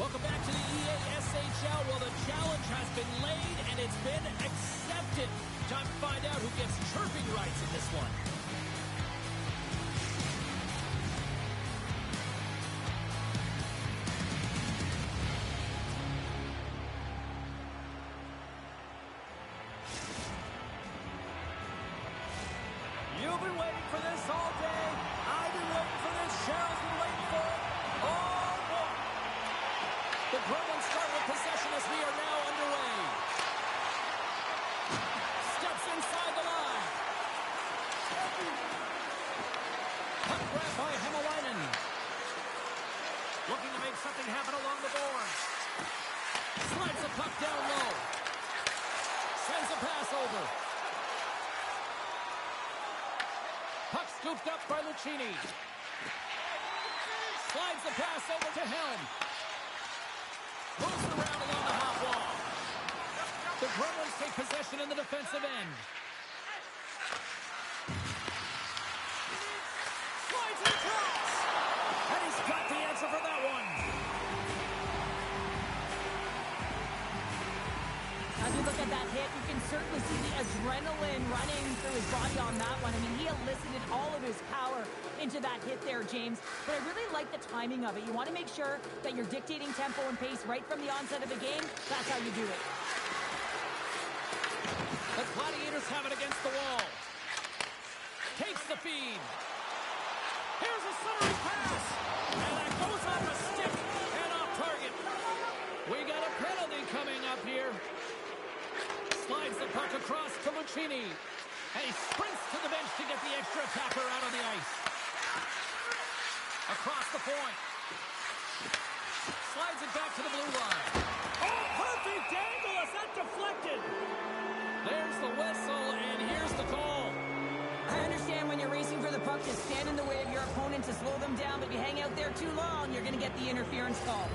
Welcome back to the EASHL. Well, the challenge has been laid and it's been accepted. Time to find out who gets chirping rights in this one. You've been waiting for this all day. I've been waiting for this. Cheryl's been waiting for it. Oh, boy. The Gremlins start with possession as we are now underway. Steps inside the line. Puck grab by Hämäläinen. Looking to make something happen along the boards. Slides the puck down low. Sends a pass over. Puck scooped up by Lucchini. Slides the pass over to Helm. Moves around along the half wall. The Gremlins take possession in the defensive end. Slides it across. And he's got the answer for that one. As we look at that hit, you can certainly see the adrenaline running through his body on that one. I mean, he elicited all of his power into that hit there, James. But I really like the timing of it. You want to make sure that you're dictating tempo and pace right from the onset of the game. That's how you do it. The Gladiators have it against the wall. Takes the feed. Here's a centering pass. And that goes off a stick and off target. We got a penalty coming up here. Slides the puck across to Lucchini. And he sprints to the bench to get the extra attacker out on the ice. Across the point. Slides it back to the blue line. Oh, perfect angle as that deflected. There's the whistle, and here's the call. I understand when you're racing for the puck to stand in the way of your opponent to slow them down, but if you hang out there too long, you're going to get the interference call.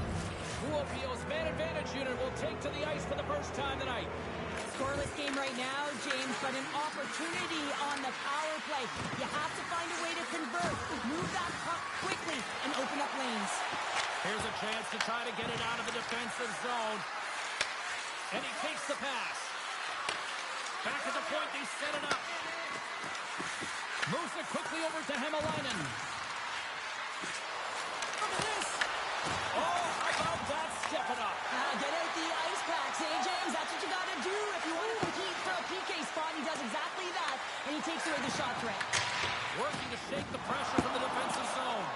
Kuopio's man advantage unit will take to the ice for the first time tonight. Scoreless game right now, James, but an opportunity on the power play. You have to find a way to convert, move that puck quickly, and open up lanes. Here's a chance to try to get it out of the defensive zone. And he takes the pass. Back at the point, they set it up. Moves it quickly over to Hämäläinen. Look at this. Oh, how about that? Step it up. Get out the ice packs, eh, James? That's what you got to do if you want to compete for a PK spot. He does exactly that, and he takes away the shot threat. Working to shake the pressure from the defensive zone.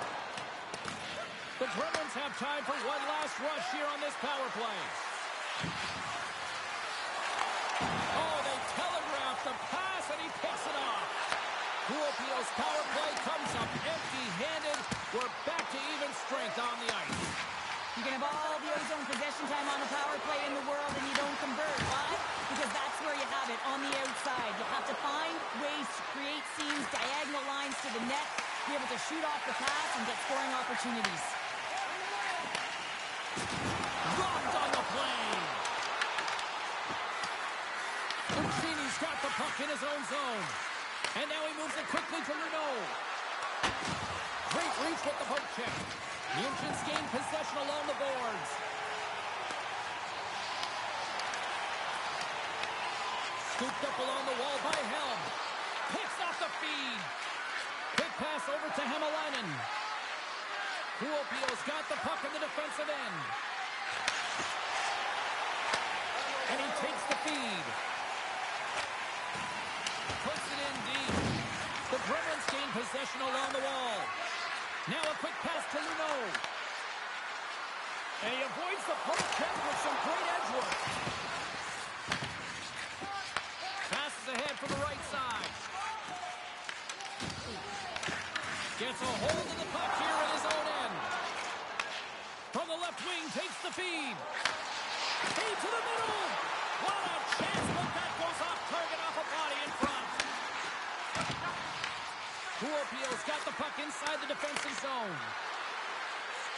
The Gremlins have time for one last rush here on this power play. Oh, they telegraph the pass, and he picks it off. Kuopio's power play comes up empty-handed. We're back to even strength on the ice. You can have all the ozone possession time on a power play in the world, and you don't convert. Why? Because that's where you have it, on the outside. You have to find ways to create seams, diagonal lines to the net, be able to shoot off the pass and get scoring opportunities. Robbed on the play. Lucchini's got the puck in his own zone. And now he moves it quickly to Renault. Great reach with the poke check. The Indians gain possession along the boards. Scooped up along the wall by Helm. Picks off the feed. Quick pass over to Hämäläinen. Kuopio's got the puck in the defensive end. And he takes the feed. Puts it in deep. The Gremlins gain possession along the wall. Now a quick pass to Renault. And he avoids the poke check with some great edge work. Passes ahead from the right side. Gets a hold of the puck here at his own end. From the left wing, takes the feed. Feed to the middle. What a chance, but that goes off target off a body in front. Kuopio's got the puck inside the defensive zone.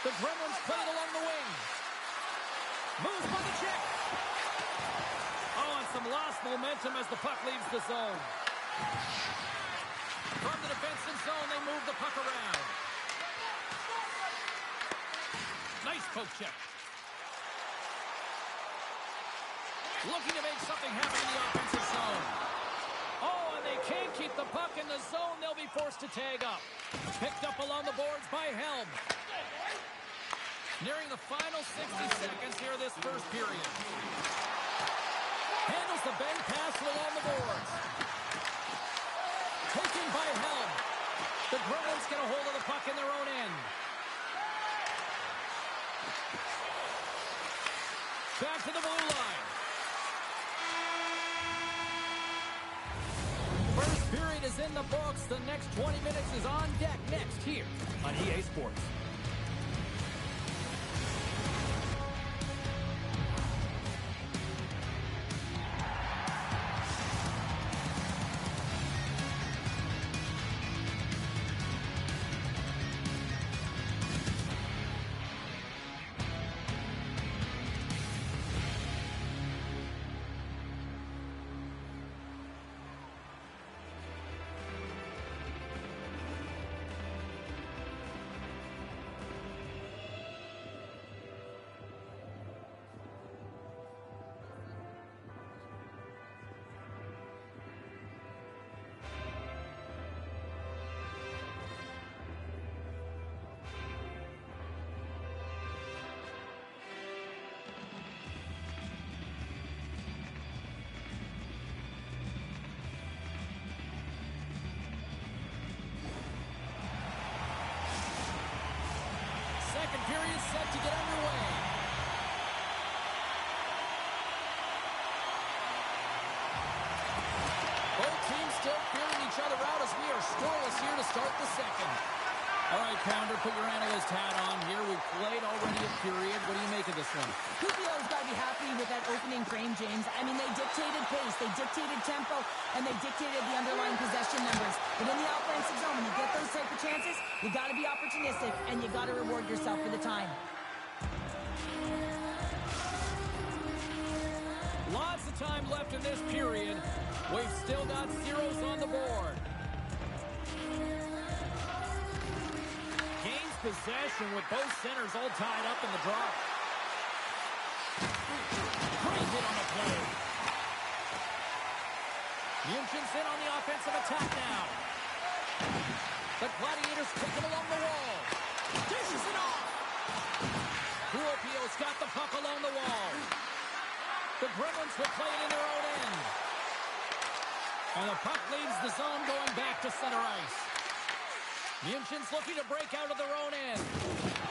The Gremlins play it along the wing. Moves by the check. Oh, and some lost momentum as the puck leaves the zone. From the defensive zone, they move the puck around. Nice poke check. Looking to make something happen in the offensive zone. Oh, and they can't keep the puck in the zone. They'll be forced to tag up. Picked up along the boards by Helm. Nearing the final 60 seconds here this first period. Handles the bend pass along the boards. Taken by Helm. The Gremlins get a hold of the puck in their own end. Back to the blue line. First period is in the books. The next 20 minutes is on deck next here on EA Sports. Second period set to get underway. Both teams still feeling each other out as we are scoreless here to start the second. All right, Pounder, put your analyst hat on here. We've played already a period. What do you make of this one? PPO's got to be happy with that opening frame, James. I mean, they dictated pace, they dictated tempo, and they dictated the underlying possession numbers. But in the offensive zone, when you get those type of chances, you got to be opportunistic, and you got to reward yourself for the time. Lots of time left in this period. We've still got zeros on the board. Gains possession with both centers all tied up in the drop. Great hit on the play. Munchen's in on the offensive attack now. The Gladiators take him along the wall. Dishes it off. Kuopio's got the puck along the wall. The Gremlins will play it in their own end. And the puck leaves the zone going back to center ice. Munchen's looking to break out of their own end.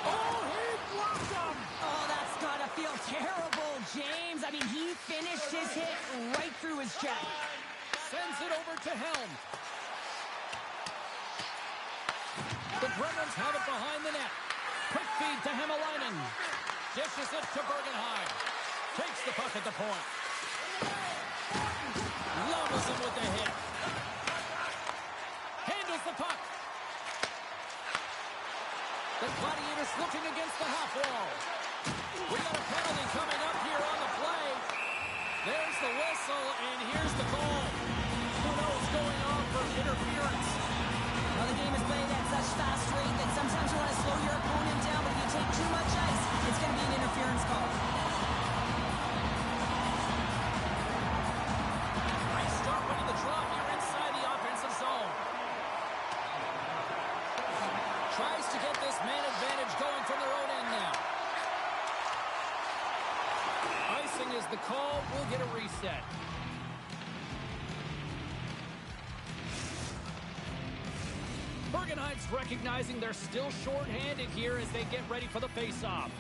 Oh, he blocked him! Oh, that's got to feel terrible, James. I mean, he finished his hit right through his chest. Sends it over to Helm. The Gremlins have it behind the net. Quick feed to Hämäläinen. Dishes it to Bergenheim. Takes the puck at the point. Levels him with the hit. Handles the puck. The Gladiators looking against the half wall. We got a penalty coming up here on the play. There's the whistle, and here's the call. Who knows going on for interference? Well, the game is played at such fast rate that sometimes you want to slow your opponent down, but if you take too much ice, it's going to be an interference call. Nice start winning the draw here inside the offensive zone. Tries to get this man advantage going from their own end now. Icing is the call. We'll get a reset. Bergenheim's recognizing they're still short-handed here as they get ready for the face-off.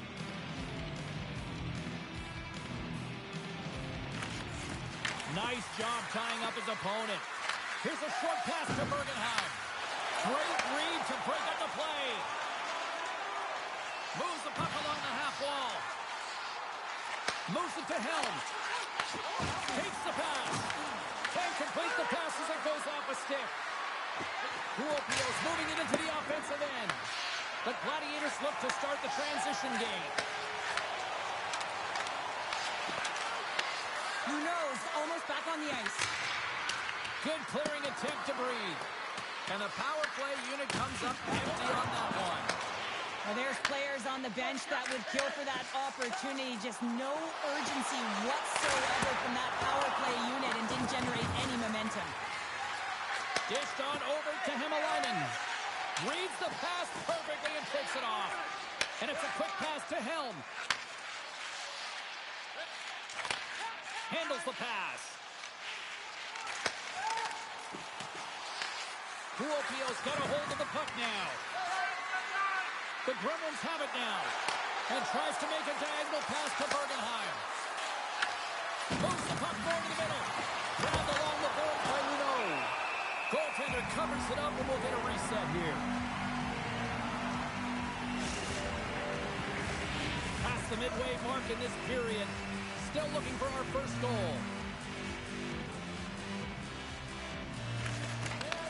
Nice job tying up his opponent. Here's a short pass to Bergenheim. Great read to break up the play. Moves the puck along the half wall. Moves it to Helm. Takes the pass. Can't complete the pass as it goes off a stick. Kuopio's moving it into the offensive end. The Gladiators look to start the transition game. Who knows? Almost back on the ice. Good clearing attempt to breathe. And the power play unit comes up empty on that one. Well, there's players on the bench that would kill for that opportunity. Just no urgency whatsoever from that power play unit and didn't generate any momentum. Dished on over to Hemalainen. Reads the pass perfectly and takes it off. And it's a quick pass to Helm. Handles the pass. Kuopio's got a hold of the puck now. The Gremlins have it now. And tries to make a diagonal pass to Bergenheim. Moves the puck forward to the middle. Grabbed along the board by Luneau. Goaltender covers it up and we'll get a reset here. Past the midway mark in this period. Still looking for our first goal.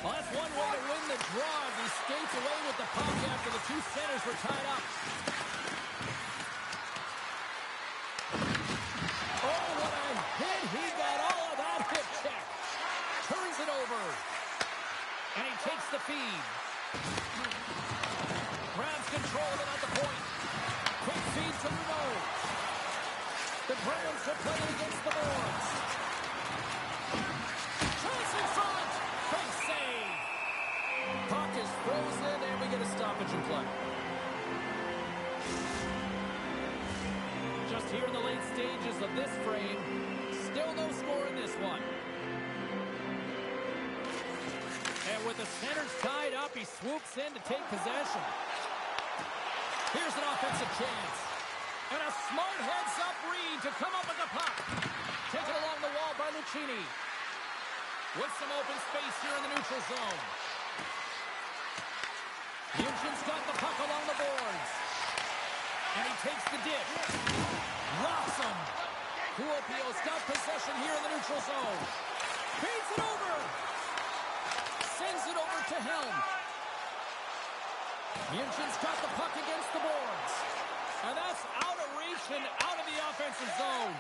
Well, that's one way to win the draw. He skates away with the puck after the two centers were tied up. Oh, what a hit. He got all of that hip check. Turns it over. And he takes the feed. Grabs control of it at the point. Quick feed to Luneau. The Browns are playing against the boards. Chance in front. Big save. Puck is frozen, and we get a stoppage in play. Just here in the late stages of this frame, still no score in this one. And with the centers tied up, he swoops in to take possession. Here's an offensive chance. And a smart heads-up read to come up with the puck. Taken along the wall by Lucchini. With some open space here in the neutral zone. Munchen's got the puck along the boards. And he takes the dip. Rocks him. Kuopio's got possession here in the neutral zone. Feeds it over. Sends it over to Helm. Munchen's got the puck against the boards. And that's out of reach and out of the offensive zone.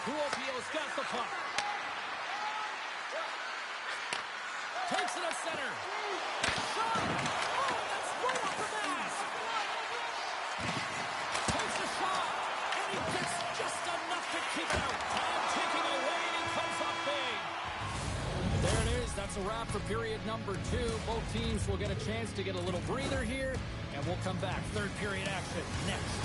Kuopio's got the puck. Takes it up center. Shot! Oh, that's right off the mask. Takes a shot. And he gets just enough to keep it out. Time taking it away, and he comes up big. There it is. That's a wrap for period number 2. Both teams will get a chance to get a little breather here, and we'll come back. Third period action next.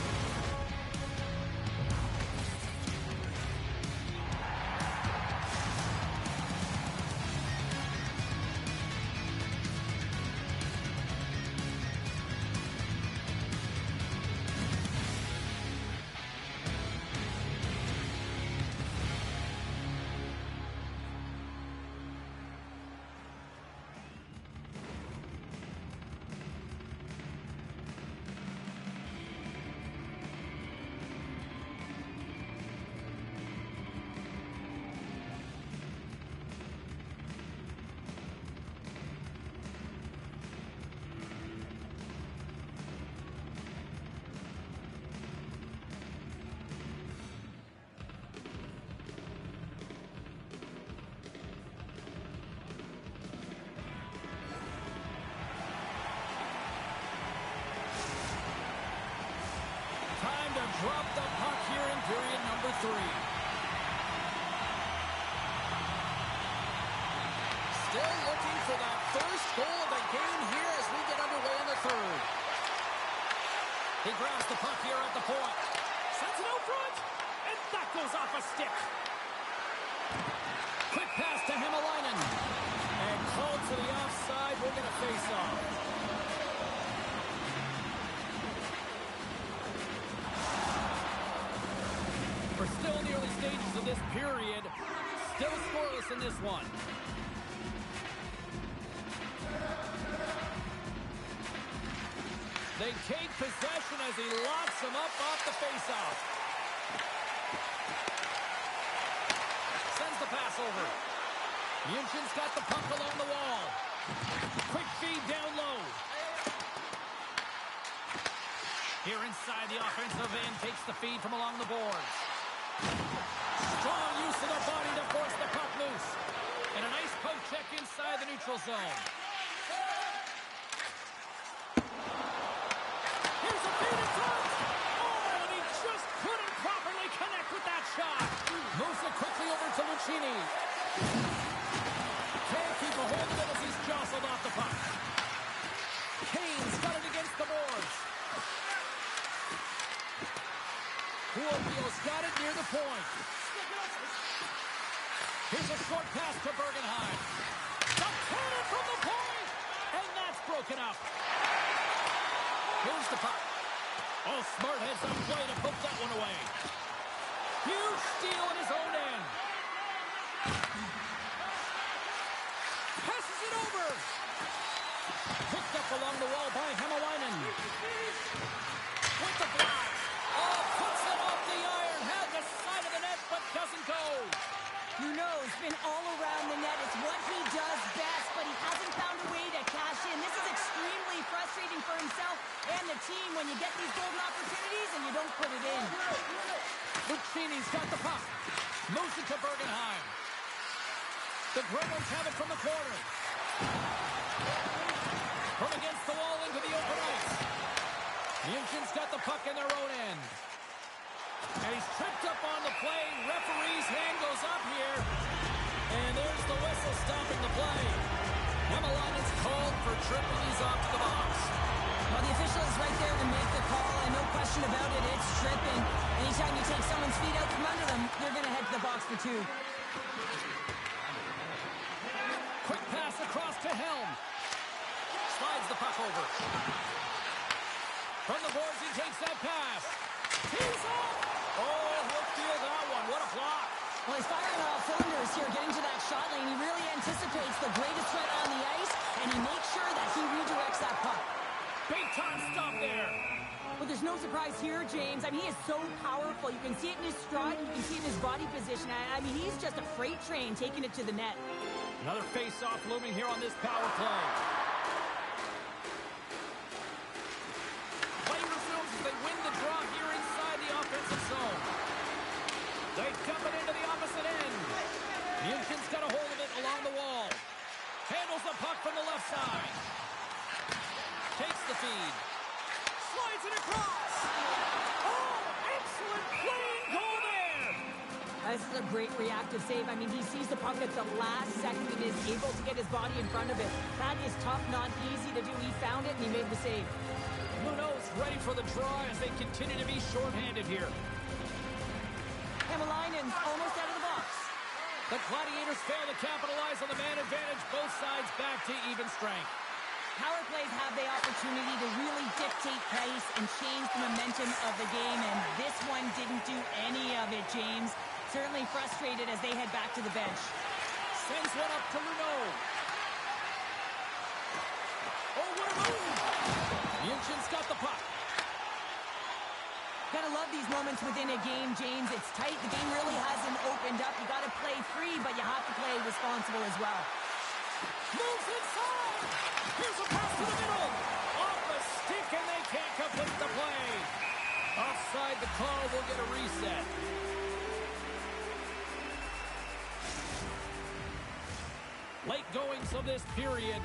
Drop the puck here in period number 3. Still looking for that first goal of the game here as we get underway in the third. He grabs the puck here at the point. Sends it out front, and that goes off a stick. Quick pass to Hemalainen. And called to the offside. We'll get a face-off. We're still in the early stages of this period. Still scoreless in this one. They take possession as he locks him up off the faceoff. Sends the pass over. Munchen's got the puck along the wall. Quick feed down low. Here inside the offensive end, takes the feed from along the boards. Strong use of the body to force the puck loose. And a nice poke check inside the neutral zone. Cheney. Can't keep a hold of it as he's jostled off the puck. Kane's got it against the boards. Huopio's got it near the point. Here's a short pass to Bergenheim. The corner from the point! And that's broken up. Here's the puck. Oh, smart heads up play to poke that one away. Huge steal in his own end. Passes it over. Picked up along the wall by Hämäläinen. With the block. Oh, puts it off the iron. Had the side of the net, but doesn't go. You know, it's been all around the net. It's what he does best, but he hasn't found a way to cash in. This is extremely frustrating for himself and the team when you get these golden opportunities and you don't put it in. Lucchini's got the puck. Moves it to Bergenheim. The Gremlins have it from the corner. From against the wall into the open ice. Munchen's got the puck in their own end. And he's tripped up on the play. Referee's hand goes up here. And there's the whistle stopping the play. Hämäläinen's called for tripping. He's off to the box. Well, the official is right there to make the call, and no question about it, it's tripping. Anytime you take someone's feet out from under them, you're going to head to the box for two. Quick pass across to Helm. Slides the puck over. From the boards, he takes that pass. He's off. Oh, he'll feel that one. What a block. Well, he's firing on all cylinders here, getting to that shot lane. He really anticipates the greatest threat on the ice, and he makes sure that he redirects that puck. Big time stop there. Well, there's no surprise here, James. I mean, he is so powerful. You can see it in his stride, and you can see it in his body position. I mean, he's just a freight train taking it to the net. Another face-off looming here on this power play. Play resumes as they win the draw here inside the offensive zone. They dump it into the opposite end. Munchen's got a hold of it along the wall. Handles the puck from the left side. Takes the feed. Slides it across. Oh, excellent playing goal there. This is a great reactive save. I mean, he sees the puck at the last second and is able to get his body in front of it. That is tough, not easy to do. He found it and he made the save. Luno's ready for the draw as they continue to be shorthanded here. Hämäläinen's almost out of the box. The Gladiators fail to capitalize on the man advantage. Both sides back to even strength. Power plays have the opportunity to really dictate pace and change the momentum of the game, and this one didn't do any of it, James. Certainly frustrated as they head back to the bench. Sends one up to Luno. Oh, what a move! Munchen's got the puck. Gotta love these moments within a game, James. It's tight. The game really hasn't opened up. You gotta play free, but you have to play responsible as well. Moves inside! Here's a pass to the middle! Off the stick, and they can't complete the play! Offside, the call will get a reset. Late goings of this period.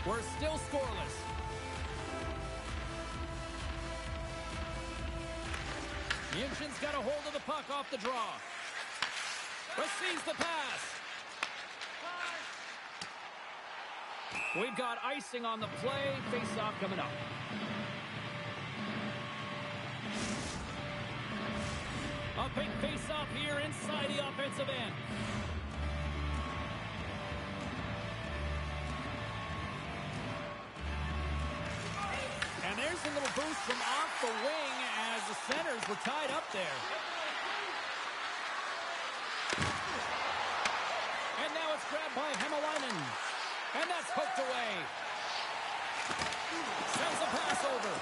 We're still scoreless. Munchen's got a hold of the puck off the draw. Receives the pass. We've got icing on the play. Face-off coming up. A big face-off here inside the offensive end. And there's a little boost from off the wing as the centers were tied up there. And now it's grabbed by Hämäläinen. And that's poked away. Sends the pass over.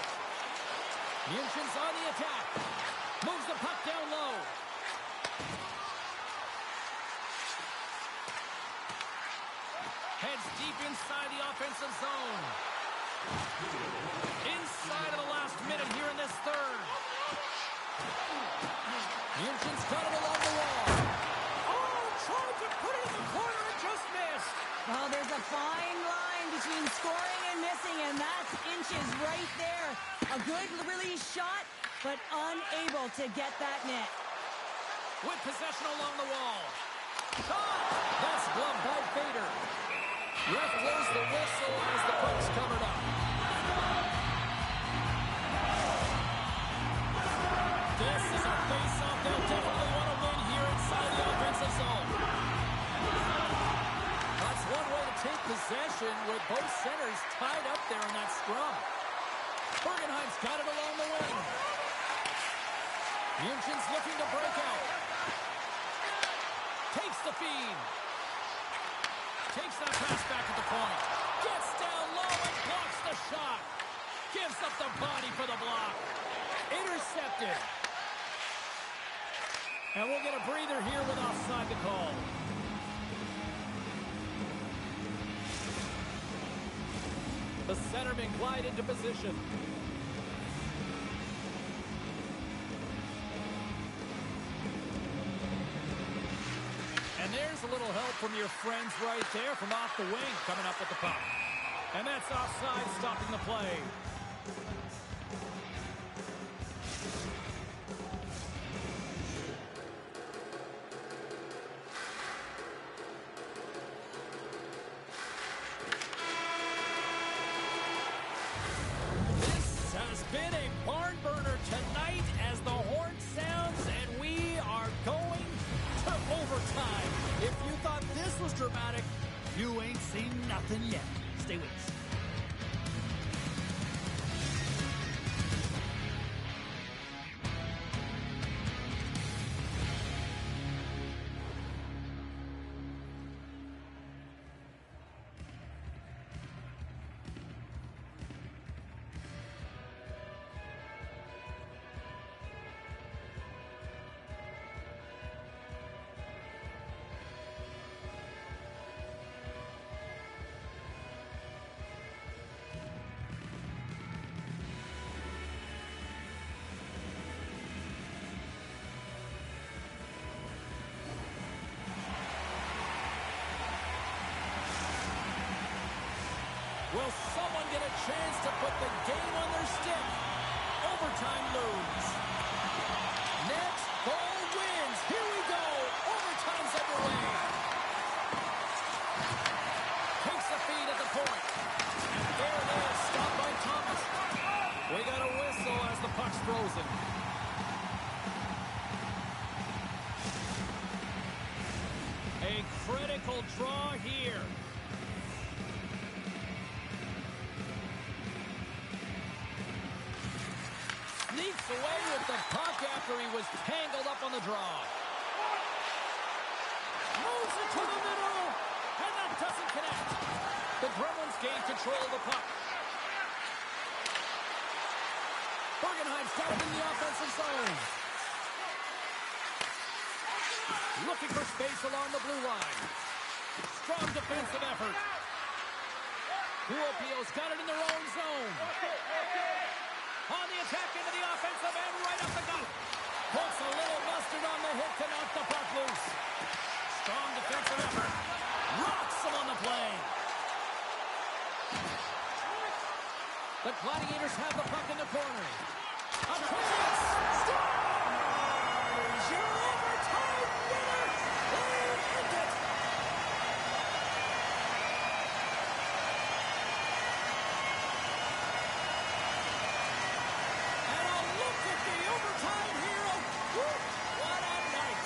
Munchen's on the attack. Moves the puck down low. Heads deep inside the offensive zone. Inside of the last minute here in this third. Munchen's got it along the wall. Oh, tried to put it in the corner and just missed. Well, there's a fine line between scoring and missing, and that's inches right there. A good release shot, but unable to get that net. With possession along the wall. Shot! That's gloved by Vader. Ref blows the whistle as the puck's covered up. This is a face-off they'll definitely want to win here inside the offensive zone. That's one way to take possession with both centers tied up there in that scrum. Bergenheim's got it along the wing. Munchen's looking to break out. Takes the feed. Takes that pass back at the point. Gets down low and blocks the shot. Gives up the body for the block. Intercepted. And we'll get a breather here with offside the call. The centerman glide into position. And there's a little help from your friends right there from off the wing coming up with the puck. And that's offside, stopping the play. This has been a barn burner tonight as the horn sounds, and we are going to overtime. If you thought this was dramatic, you ain't seen nothing yet. Stay with us. Will someone get a chance to put the game on their stick? Overtime lose. Next, goal wins. Here we go. Overtime's underway. Takes the feed at the point. And there it is. Stopped by Thomas. We got a whistle as the puck's frozen. A critical draw here. Sneaks away with the puck after he was tangled up on the draw. Moves it to the middle, and that doesn't connect. The Gremlins gain control of the puck. Bergenheim's got it in the offensive zone. Looking for space along the blue line. Strong defensive effort. Kuopio's got it in their own zone. On the attack into the offensive end, right up the gut. Puts a little mustard on the hit to knock the puck loose. Strong defensive effort. Rocks him on the play. The Gladiators have the puck in the corner. A chance. Scores! Your overtime winner. They end it. Overtime hero. Woo, what a night.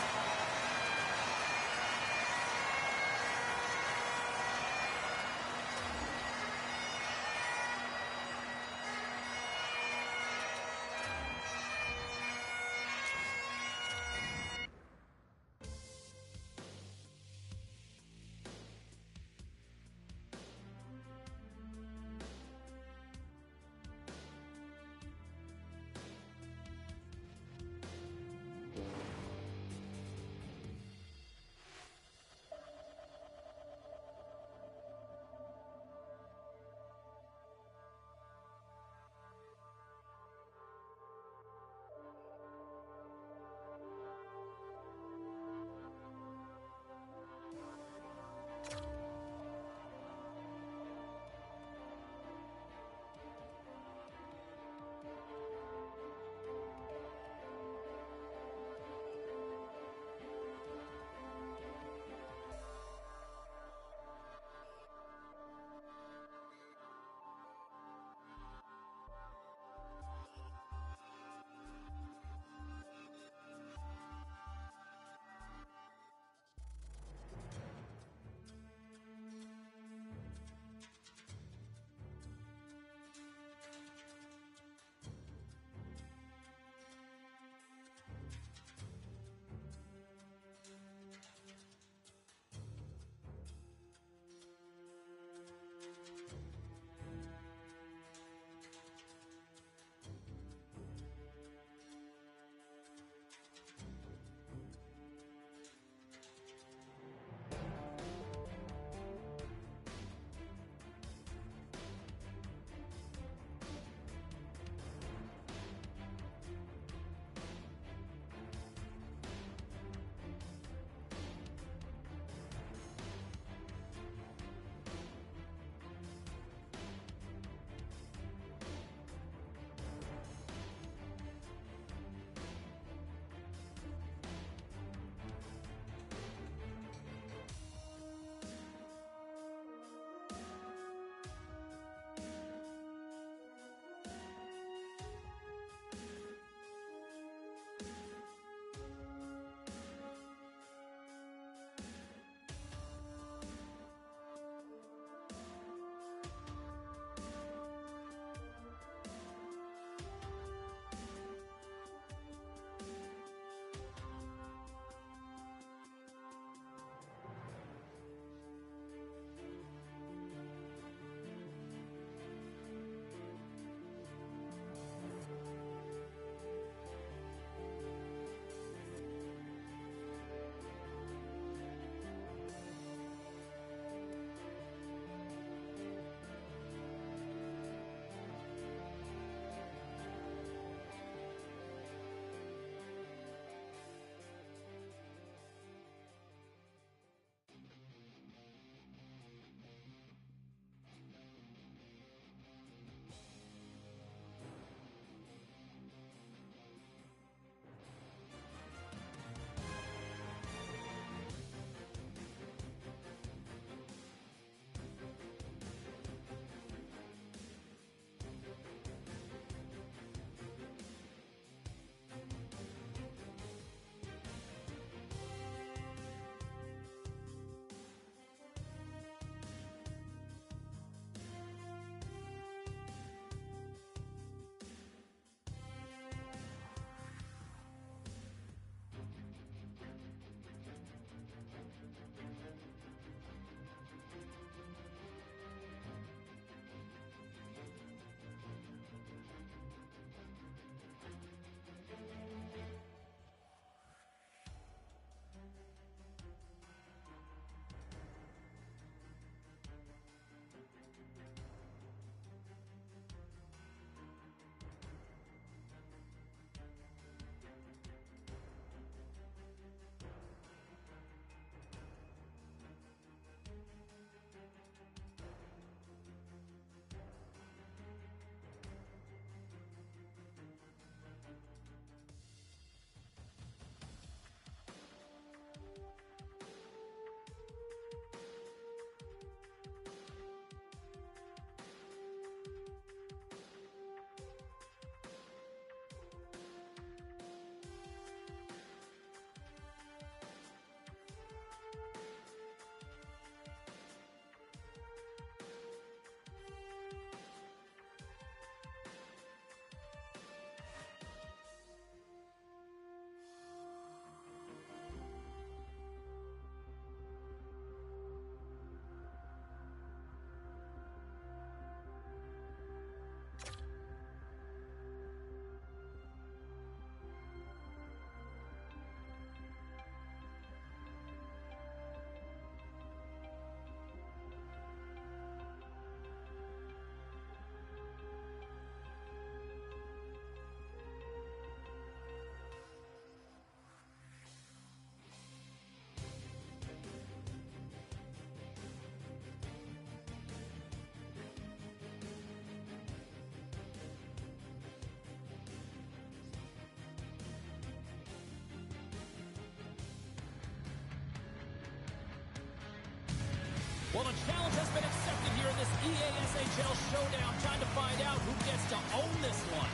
Well, the challenge has been accepted here in this EASHL showdown. Time to find out who gets to own this one.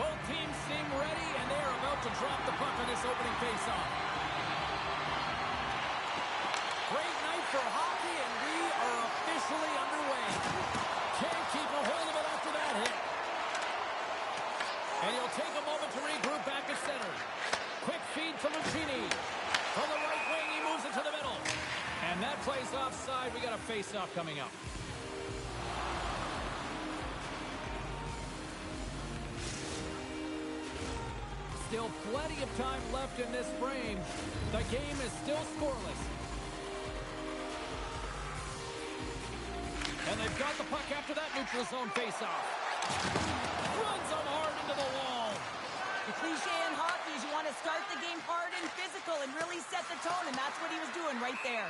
Both teams seem ready, and they are about to drop the puck on this opening faceoff. Great night for hockey, and we are officially underway. Can't keep a hold of it after that hit. And he'll take a moment to regroup back at center. Quick feed to Mancini. From the right wing, he moves it to the middle. And that plays offside. We got a face-off coming up. Still plenty of time left in this frame. The game is still scoreless. And they've got the puck after that neutral zone faceoff. Runs them hard into the wall. The cliche in hockey is you want to start the game hard and physical and really set the tone, and that's what he was doing right there.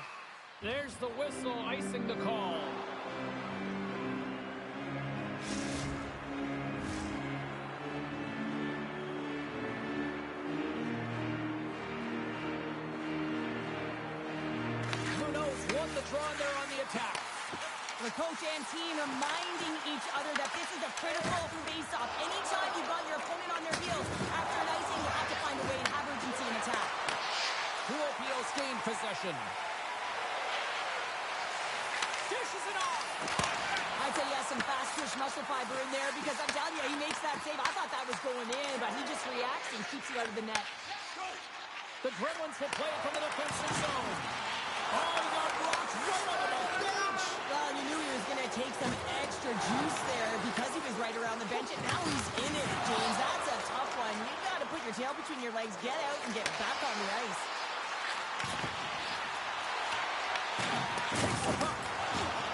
There's the whistle, icing the call. Drawn there on the attack. The coach and team reminding each other that this is a critical face-off. Anytime you've got your opponent on their heels, after an icing, you have to find a way to have urgency in attack. Kuopio's gained possession. Dishes it off. I'd say yes, some fast twitch muscle fiber in there because I'm telling you, he makes that save. I thought that was going in, but he just reacts and keeps it out of the net. The Gremlins will play it from the defensive zone. Oh, he got rocked right on the bench. Well, you knew he was going to take some extra juice there because he was right around the bench, and now he's in it, James. That's a tough one. You got to put your tail between your legs, get out, and get back on the ice. Takes the puck.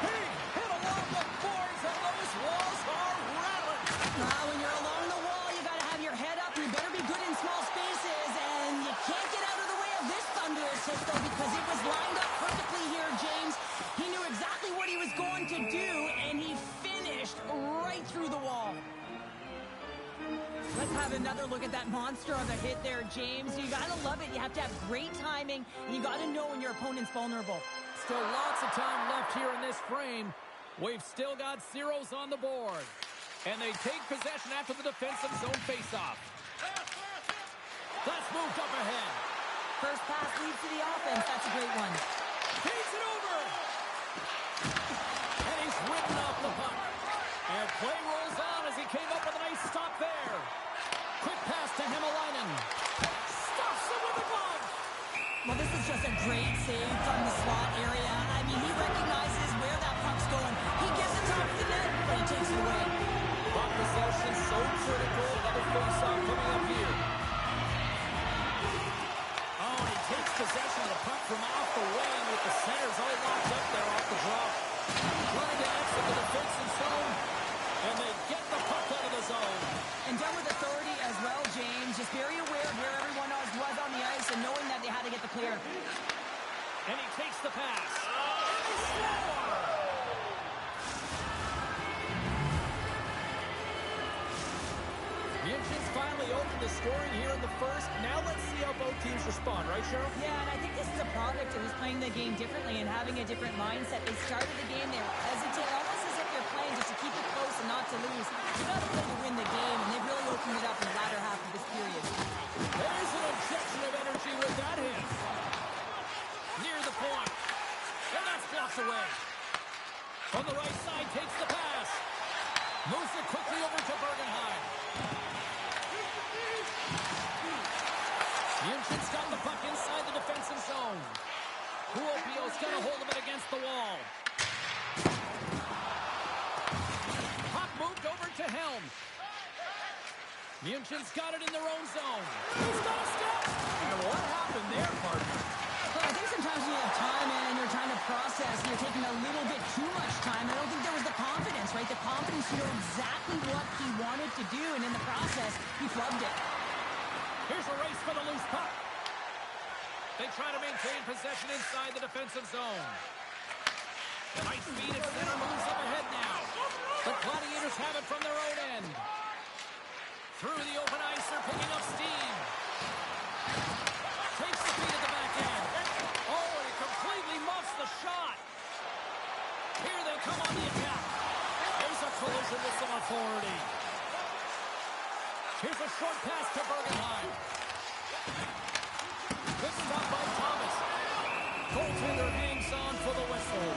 He hit along the boards, and those walls are rattling. Now, when you're along the wall, you got to have your head up. You better be good in small spaces, and you can't get out of the way of this thunderous hit, though, because it was lined up perfectly here, James. He knew exactly what he was going to do, and he finished right through the wall. Let's have another look at that monster of a hit there, James. You got to love it. You have to have great timing, and you got to know when your opponent's vulnerable. Still lots of time left here in this frame. We've still got zeros on the board. And they take possession after the defensive zone faceoff. That's moved up ahead. First pass leads to the offense. That's a great one. Feeds it over. And he's ridden off the puck. And play rolls on as he came up with a nice stop there. Quick pass to Hämäläinen. Stops it with a glove. Well, this is just a great save from the slot area. I mean, he recognizes where that puck's going. He gets it top of the net, but he takes it away. Puck possession so critical. Another face-off coming up here. Oh, and he takes possession of the puck from off the wing with the centers all locked up there off the drop. Trying to exit the defensive zone, and they get the puck out of the zone. And done with authority as well, James. Just very aware of where everyone else was on the ice and knowing that they had to get the clear. And he takes the pass. And he scores! Yinchins finally opened the scoring here in the first. Now let's see how both teams respond, right, Cheryl? Yeah, and I think this is a product of who's playing the game differently and having a different mindset. They started the game, they were hesitant, almost as if they're playing just to keep it close and not to lose. You got to play to win the game, and they've really opened it up in the latter half of this period. There's an injection of energy with that hit. Near the point. And that's blocked away. From the right side, takes the pass. Moves it quickly over to Bergenheim. Yinchins got the puck inside the defensive zone. Kuopio's got a hold of it against the wall. Puck moved over to Helm. Yinchins got it in their own zone. He's got a step. And what happened there, partner? Well, I think sometimes when you have time and you're trying to process and you're taking a little bit too much time, I don't think there was the confidence, right? The confidence to know exactly what he wanted to do, and in the process, he flubbed it. Here's a race for the loose puck. They They try to maintain possession inside the defensive zone. High speed at center moves up ahead now. The Gladiators have it from their own end. Through the open ice, they're picking up steam. Takes the feed at the back end. Oh, and it completely muffs the shot. Here they come on the attack. There's a collision with some authority. Here's a short pass to Bergenheim. Picked up by Thomas. Goaltender hangs on for the whistle.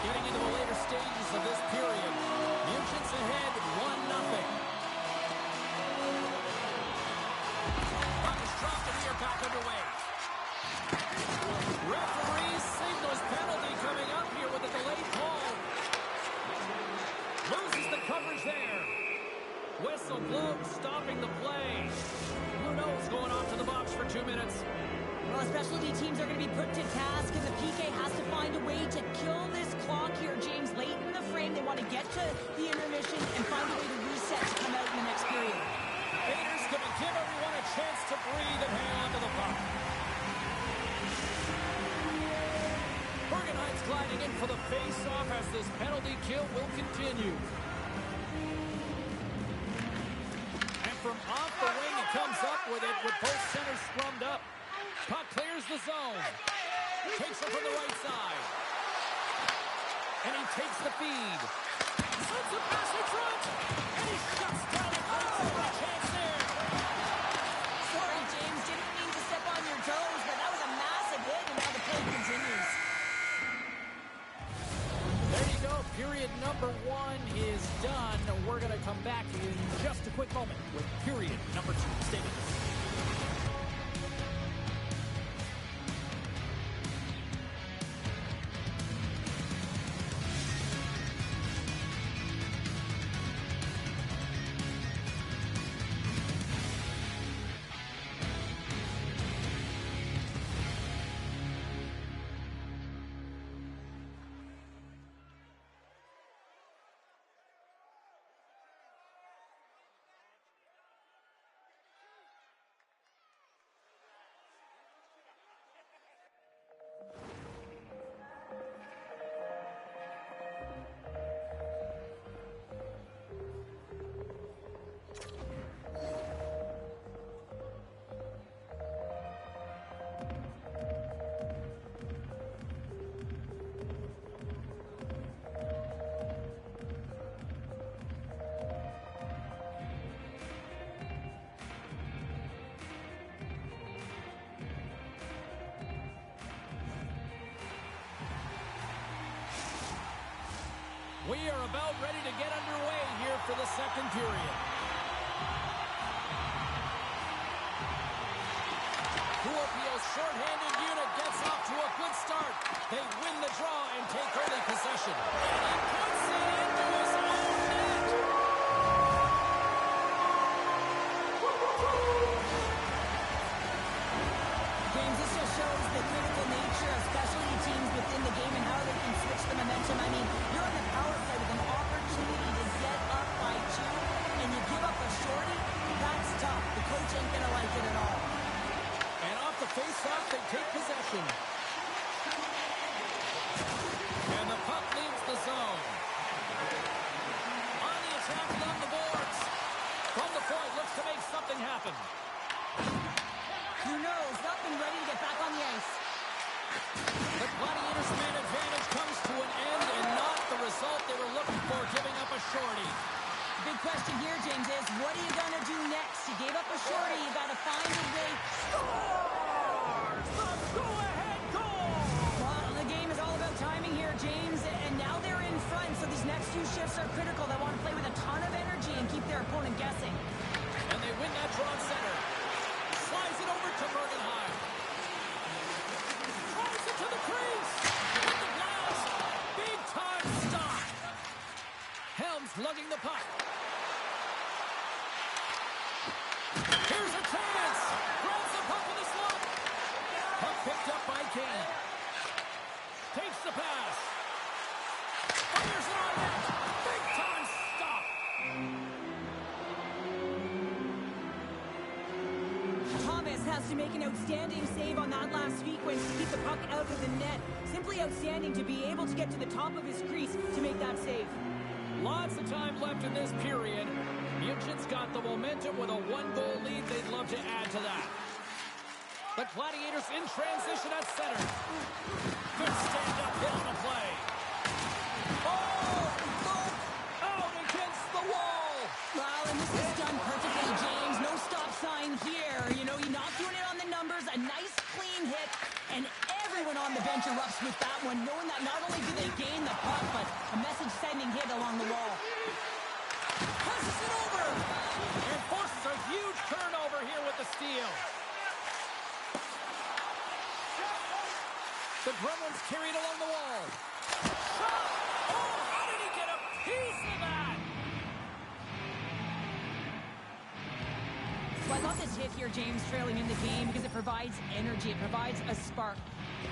Getting into the later stages of this period. Munchen's ahead 1-0. Puck is dropped and we are back underway. Referee signals penalty coming up here with a delayed call. Loses the coverage there. Whistle blows, stopping the play. Who knows going off to the box for 2 minutes. Well, specialty teams are going to be put to task, and the PK has to find a way to kill this clock here, James. Late in the frame, they want to get to the intermission and find a way to reset to come out in the next period. Raiders going to give everyone a chance to breathe and hang on to the puck. Bergenheim's gliding in for the face-off as this penalty kill will continue. And from off the wing, he comes up with it with both centers scrummed up. Puck clears the zone. Takes it from the right side. And he takes the feed. Slips a pass in front. And he shuts down the chance there. Sorry, James. Didn't mean to step on your toes, but that was a massive hit, and now the play continues. There you go. Period number 1 is done. We're going to come back in just a quick moment with period number 2. Stay with us. We are about ready to get underway here for the second period. Kuopio's shorthanded unit gets off to a good start. They win the draw and take early possession. And he puts it into his own net. James, this just shows the critical nature of specialty teams within the game and how they can switch the momentum. I mean, you're on the power play with an opportunity to get up by 2, and you give up a shorty. That's tough. The coach ain't going to like it at all. And off the face-off, they take possession. And the puck leaves the zone. On the attack along the boards. From the point, looks to make something happen. Who knows? Nothing ready to get back on the ice. The Gladiators' man advantage comes to an end and not the result they were looking for, giving up a shorty. The big question here, James, is what are you going to do next? You gave up a shorty. You got to find a way. Scores! The go-ahead goal! Well, the game is all about timing here, James, and now they're in front, so these next few shifts are critical. They want to play with a ton of energy and keep their opponent guessing. And they win that draw center. Slides it over to Bergenheim. Drives it to the crease. With the glass. Big time stop. Helms lugging the puck. Here's a chance. Grabs the puck with a slump. Puck picked up by Kane. Takes the pass. Fires it on net. Big time stop. has to make an outstanding save on that last sequence to keep the puck out of the net. Simply outstanding to be able to get to the top of his crease to make that save. Lots of time left in this period. München's got the momentum with a one-goal lead. They'd love to add to that. The Gladiators in transition at center. Good stand-up hit on the play. Oh, look! Out against the wall! Well, and this is done perfectly, James. No stop sign here. You know, you're not doing it on the numbers. A nice, clean hit. And everyone on the bench erupts with that one, knowing that not only do they gain the puck, but a message-sending hit along the wall. Passes it over! And forces a huge turnover here with the steal. The Gremlins carried along the wall. Shot! Oh, how did he get a piece of that? Well, I love this hit here, James, trailing in the game because it provides energy. It provides a spark.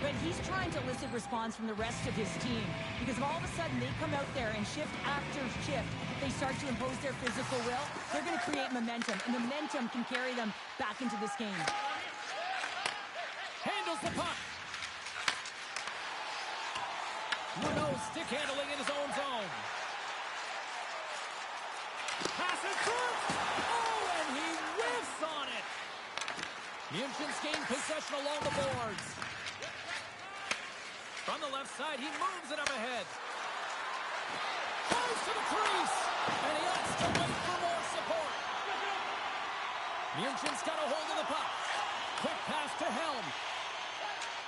But he's trying to elicit response from the rest of his team because if all of a sudden they come out there and shift after shift, they start to impose their physical will, they're going to create momentum, and momentum can carry them back into this game. Handles the puck. Renault stick handling in his own zone. Passes through. Oh, and he whiffs on it. München's gained possession along the boards. From the left side, he moves it up ahead. Goes to the crease. And he has to wait for more support. München's got a hold of the puck. Quick pass to Helm.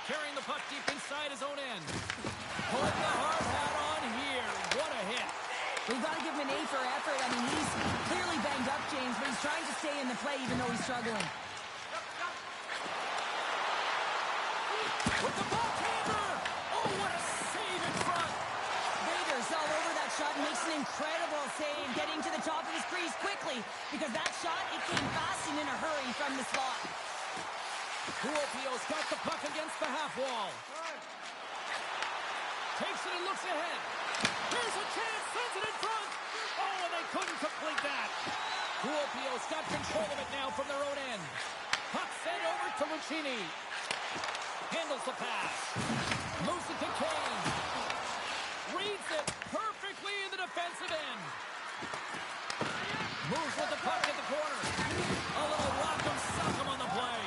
Carrying the puck deep inside his own end. Put the hard hat on here. What a hit. We've got to give him an A for effort. I mean, he's clearly banged up, James, but he's trying to stay in the play even though he's struggling. With the backhander! Oh, what a save in front! Vader's all over that shot and makes an incredible save, getting to the top of his crease quickly because that shot, it came fast and in a hurry from the slot. Kuopio's got the puck against the half wall. Takes it and looks ahead. Here's a chance, sends it in front. Oh, and they couldn't complete that. Kuopio's got control of it now from their own end. Puck sent over to Lucchini. Handles the pass. Moves it to Kane. Reads it perfectly in the defensive end. Moves with the puck at the corner. A little rock'em sock'em on the play.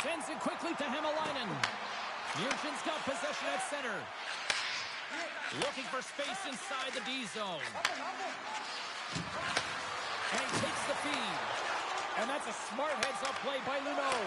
Sends it quickly to Hämäläinen. München's got possession at center. Looking for space inside the D zone. And he takes the feed. And that's a smart heads-up play by Luneau.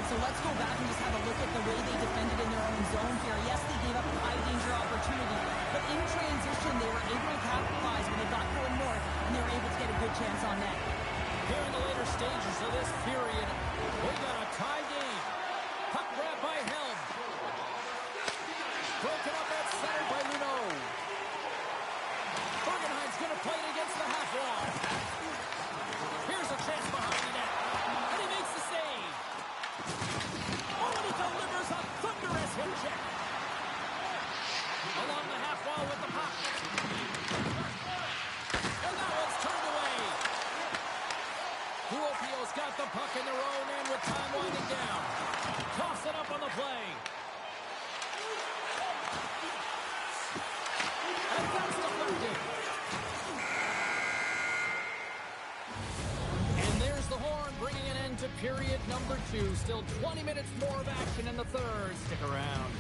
So let's go back and just have a look at the way they defended in their own zone here. Yes, they gave up a high-danger opportunity, but in transition, they were able to capitalize when they got going north, and they were able to get a good chance on net. Here in the later stages of this period, we got a tie game. Puck grab by Helm. Broken up at center by Luneau. Bergenheim's going to play it against the half wall. Here's a chance behind the net. And he makes the save. Oh, and he delivers a thunderous hip check. Along the half wall with the puck. And that one's turned away. Kuopio's got the puck in their own end with time winding down. Toss it up on the play. And that's deflected. And there's the horn, bringing an end to period number 2. Still 20 minutes more of action in the third. Stick around.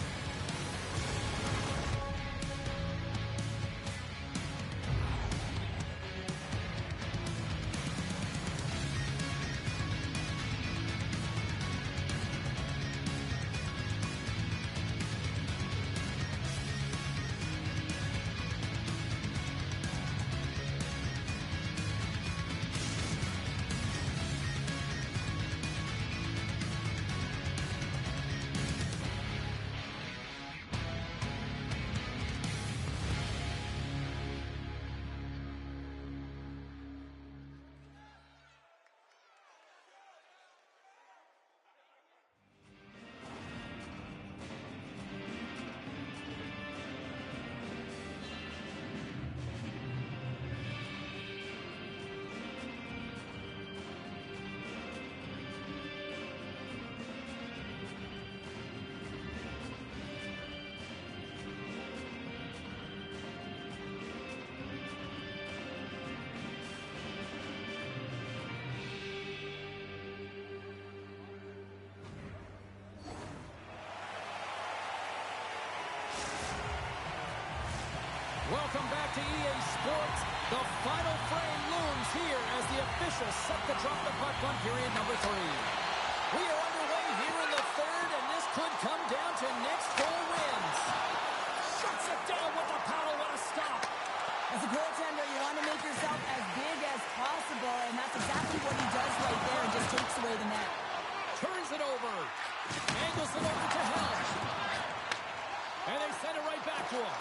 Welcome back to EA Sports. The final frame looms here as the officials set to drop the puck on period number 3. We are underway here in the third, and this could come down to next goal wins. Shuts it down with the paddle. What a stop. As a goaltender, you want to make yourself as big as possible, and that's exactly what he does right there and just takes away the net. Turns it over. Angles it over to Helm. And they send it right back to him.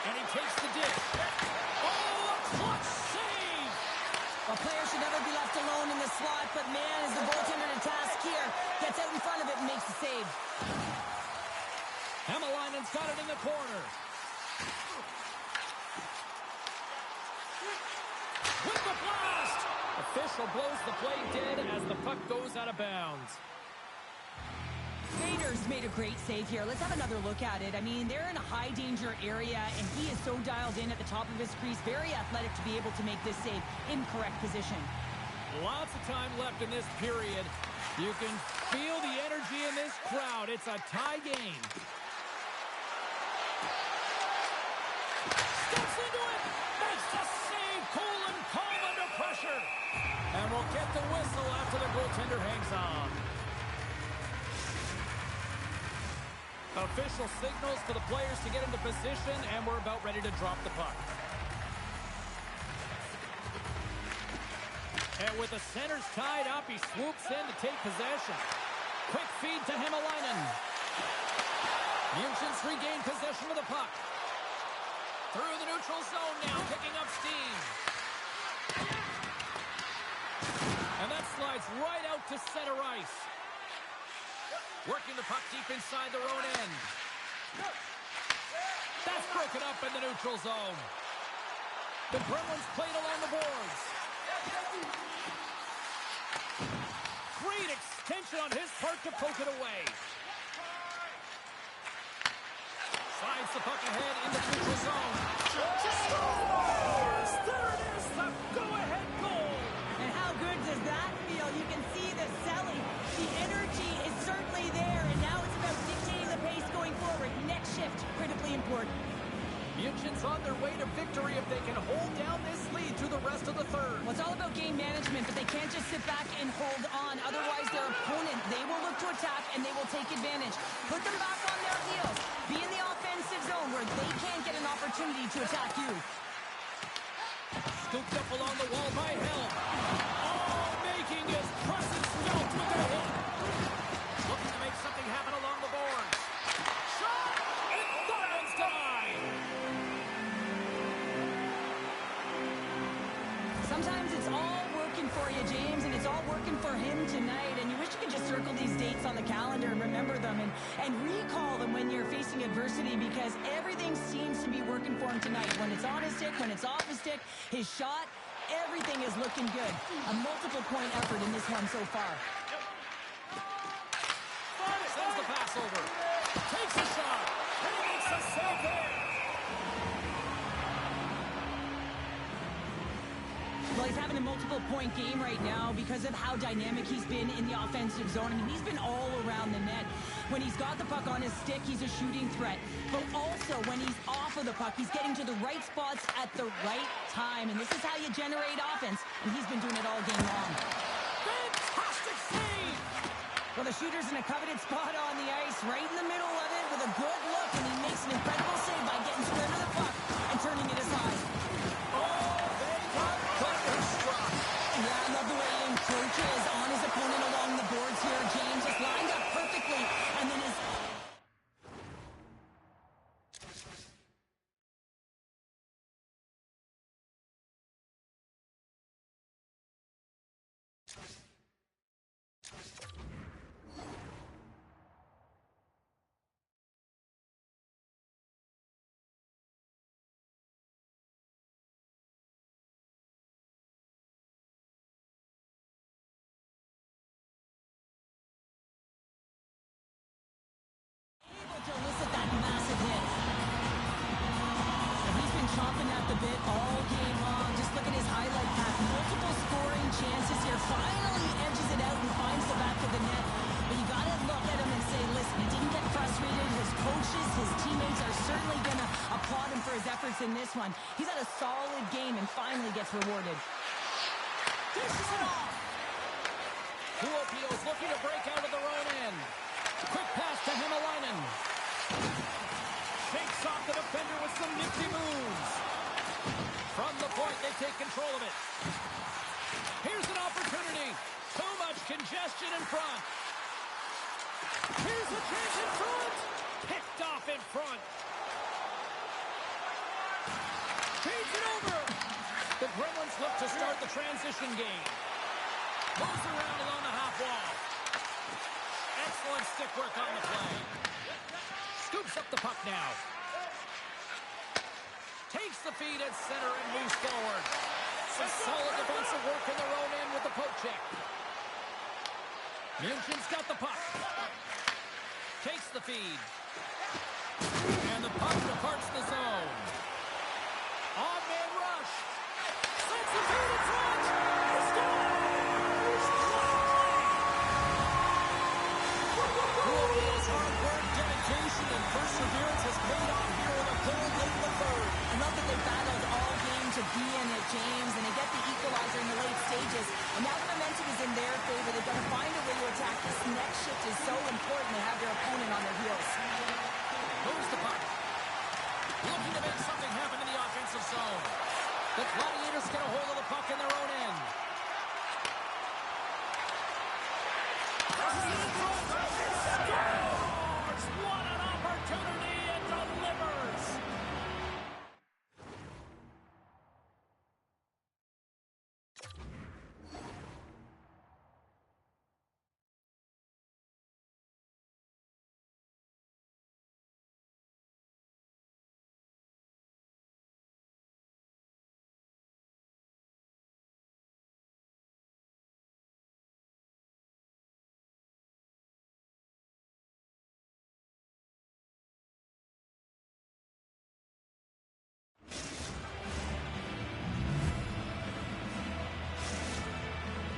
And he takes the dish. Oh, a clutch save! A player should never be left alone in the slot, but man, is the goaltender to task here. Gets out in front of it and makes the save. Hämäläinen's got it in the corner. With the blast! Official blows the play dead as the puck goes out of bounds. Vader's made a great save here. Let's have another look at it. I mean, they're in a high-danger area, and he is so dialed in at the top of his crease. Very athletic to be able to make this save in correct position. Lots of time left in this period. You can feel the energy in this crowd. It's a tie game. Steps into it. Makes the save. Cool and calm under pressure. And we'll get the whistle after the goaltender hangs on. Official signals to the players to get into position, and we're about ready to drop the puck. And with the centers tied up, he swoops in to take possession. Quick feed to Hämäläinen. Munchen's regain possession of the puck. Through the neutral zone now, picking up steam. And that slides right out to center ice. Working the puck deep inside their own end. That's broken up in the neutral zone. The Gremlins played along the boards. Great extension on his part to poke it away. Slides the puck ahead in the neutral zone. Scores! There it is, the go-ahead goal. And how good does that feel? You can see the selling. The energy is certainly there, and now it's about dictating the pace going forward. Next shift, critically important. Munchen's on their way to victory if they can hold down this lead through the rest of the third. Well, it's all about game management, but they can't just sit back and hold on. Otherwise, their opponent, they will look to attack, and they will take advantage. Put them back on their heels. Be in the offensive zone where they can't get an opportunity to attack you. Scooped up along the wall by Helm. Oh, making his presence felt with a hit. Looking to make something happen along the boards. Shot! And that one's denied. Sometimes it's all working for you, James, and it's all working for him tonight. And you wish you could just circle these dates on the calendar and remember them and recall them when you're facing adversity, because everything seems to be working for him tonight. When it's on his stick, when it's off his stick, his shot, everything is looking good. A multiple-point effort in this one so far. Sends the pass over. Takes a shot. And he makes a save there. Well, he's having a multiple-point game right now because of how dynamic he's been in the offensive zone. I mean, he's been all around the net. When he's got the puck on his stick, he's a shooting threat. But also, when he's off of the puck, he's getting to the right spots at the right time. And this is how you generate offense. And he's been doing it all game long. Fantastic save. Well, the shooter's in a coveted spot on the ice, right in the middle of it with a good look. And he makes an incredible save by getting square to the puck and turning it aside. Oh, they got thunderstruck. Yeah, I love the way he encroaches on his opponent along the boards here. James just lined up perfectly, and then his... to elicit that massive hit. And he's been chomping at the bit all game long. Just look at his highlight pack. Multiple scoring chances here. Finally edges it out and finds the back of the net. But you got to look at him and say, listen, he didn't get frustrated. His coaches, his teammates are certainly going to applaud his efforts in this one. He's had a solid game and finally gets rewarded. Dishes it off. Kuopio's looking to break out of their own end. Quick pass to Hämäläinen. Shakes off the defender with some nifty moves. From the point, they take control of it. Here's an opportunity. Too much congestion in front. Here's a chance in front. Picked off in front. Feeds it over. The Gremlins look to start the transition game. Moves around along the half wall. Excellent stick work on the play. Scoops up the puck now. Takes the feed at center and moves forward. Some solid defensive work in their own end with the poke check. München's got the puck. Takes the feed. And the puck departs the zone. On-man rush. Sends the feed in front. He scores! Kuopio's hard work, dedication, and perseverance has paid off here in a goal late in the third. I love that they battled all game to be in it, James, and they get the equalizer in the late stages. And now the momentum is in their favor. They've got to find a way to attack. This next shift is so important to have their opponent on their heels. Moves the puck. Looking to make something happen in the offensive zone. The Gladiators get a hold of the puck in their own end. Presses it in front. Scores! What an opportunity, and delivers!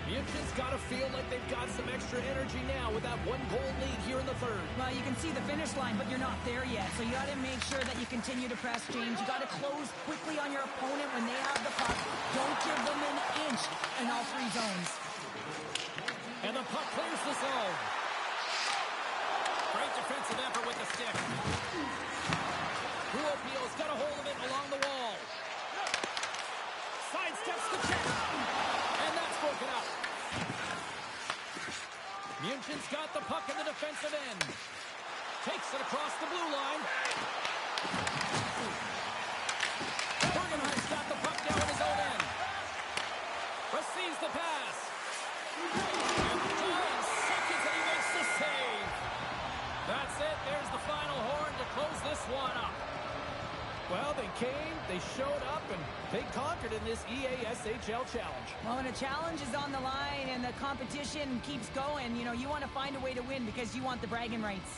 München's got to feel like they've got some extra energy now with that one-goal lead here in the third. Well, you can see the finish line, but you're not there yet. So you got to make sure that you continue to press, James. You got to close quickly on your opponent when they have the puck. Don't give them an inch in all three zones. And the puck clears the zone. Great defensive effort with the stick. Kuopio's got a hold of it along the wall. Sidesteps the check. And that's broken up. München's got the puck in the defensive end. Takes it across the blue line. Bergenheim's got the puck now in his own end. Receives the pass. And 9 seconds and he makes the save. That's it. There's the final horn to close this one up. Well, they came, they showed up, and they conquered in this EASHL challenge. Well, when a challenge is on the line and the competition keeps going, you know, you want to find a way to win because you want the bragging rights.